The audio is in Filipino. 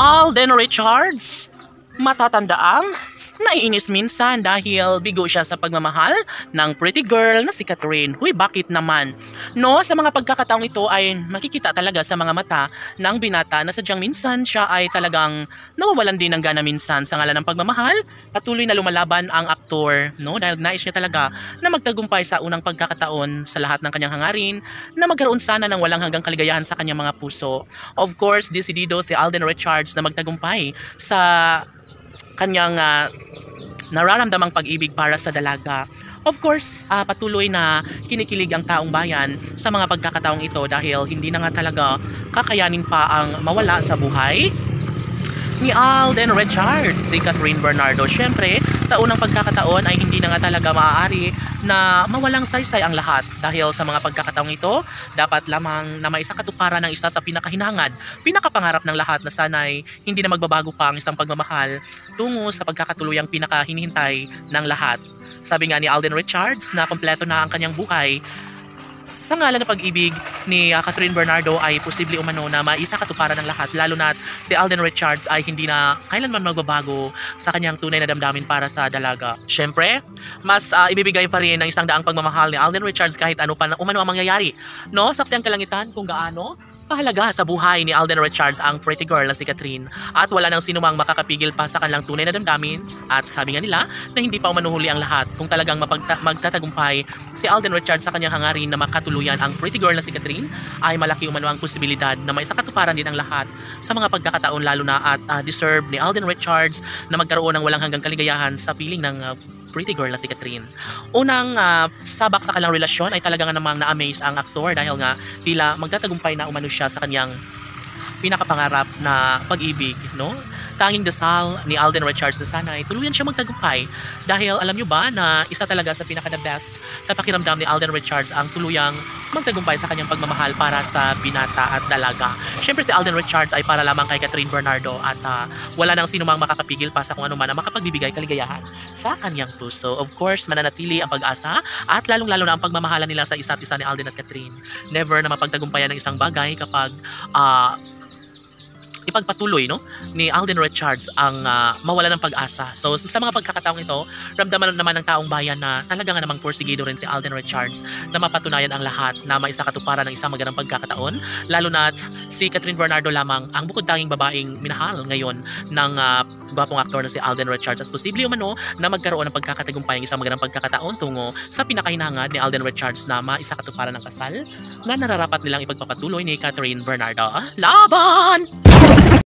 Alden Richards, matatandaang naiinis minsan dahil bigo siya sa pagmamahal ng pretty girl na si Catherine. Huy, bakit naman? No, sa mga pagkakataong ito ay makikita talaga sa mga mata ng binata na sadyang minsan siya ay talagang nawawalan din ng gana minsan sa ngalan ng pagmamahal. Patuloy na lumalaban ang aktor, no? Dahil nais niya talaga na magtagumpay sa unang pagkakataon sa lahat ng kanyang hangarin na magkaroon sana ng walang hanggang kaligayahan sa kanyang mga puso. Of course, desidido si Alden Richards na magtagumpay sa kanyang nararamdamang pag-ibig para sa dalaga. Of course, patuloy na kinikilig ang taong bayan sa mga pagkakataong ito dahil hindi na nga talaga kakayanin pa ang mawala sa buhay ni Alden Richards, si Catherine Bernardo. Syempre, sa unang pagkakataon ay hindi na nga talaga maaari na mawalang saysay ang lahat dahil sa mga pagkakataong ito, dapat lamang na maisakatuparan ng isa sa pinakahinangad, pinakapangarap ng lahat na sana'y hindi na magbabago pa ang isang pagmamahal tungo sa pagkakatuluyang pinakahinihintay ng lahat. Sabi nga ni Alden Richards na kompleto na ang kanyang buhay sa ngalan ng pag-ibig ni Catherine Bernardo ay posible umano na maisakatuparan ng lahat, lalo na't si Alden Richards ay hindi na kailanman magbabago sa kanyang tunay na damdamin para sa dalaga. Syempre, mas ibibigay pa rin ng isang daang pagmamahal ni Alden Richards kahit ano pa umano ang mangyayari. No, saksi ang kalangitan kung gaano kahalaga sa buhay ni Alden Richards ang pretty girl na si Catherine at wala nang sinumang makakapigil pa sa kanilang tunay na damdamin at sabi nga nila na hindi pa umanuhuli ang lahat kung talagang magtatagumpay si Alden Richards sa kanyang hangarin na makatuluyan ang pretty girl na si Catherine ay malaki umano ang posibilidad na maisakatuparan din ang lahat sa mga pagkakataon lalo na at deserve ni Alden Richards na magkaroon ng walang hanggang kaligayahan sa piling ng pretty girl na si Catherine. Unang sabak sa kanilang relasyon ay talaga nga namang na-amaze ang aktor dahil nga tila magtatagumpay na umano siya sa kanyang pinakapangarap na pag-ibig, no? Tanging dasal ni Alden Richards na sana ay tuluyan siya magtagumpay dahil alam nyo ba na isa talaga sa pinaka-the best na pakiramdam ni Alden Richards ang tuluyang magtagumpay sa kanyang pagmamahal para sa binata at dalaga. Siyempre si Alden Richards ay para lamang kay Catherine Bernardo at wala nang sinumang makakapigil pa sa kung ano man ang makapagbibigay kaligayahan sa kanyang puso. Of course, mananatili ang pag-asa at lalong-lalo na ang pagmamahalan nila sa isa't isa ni Alden at Catherine. Never na mapagtagumpayan ng isang bagay kapag ipagpatuloy ni Alden Richards ang mawala ng pag-asa. So sa mga pagkakataong ito, ramdaman naman ng taong bayan na talaga nga namang porsigido rin si Alden Richards na mapatunayan ang lahat na maisakatuparan ng isang magandang pagkakataon, lalo na si Catherine Bernardo lamang ang bukod tanging babaeng minahal ngayon ng gwapong aktor na si Alden Richards at posible umano na magkaroon ng pagkakatagumpay ng isang magandang pagkakataon tungo sa pinakahinahangad ni Alden Richards na maisakatuparan ng kasal na nararapat nilang ipagpapatuloy ni Catherine Bernardo. Laban!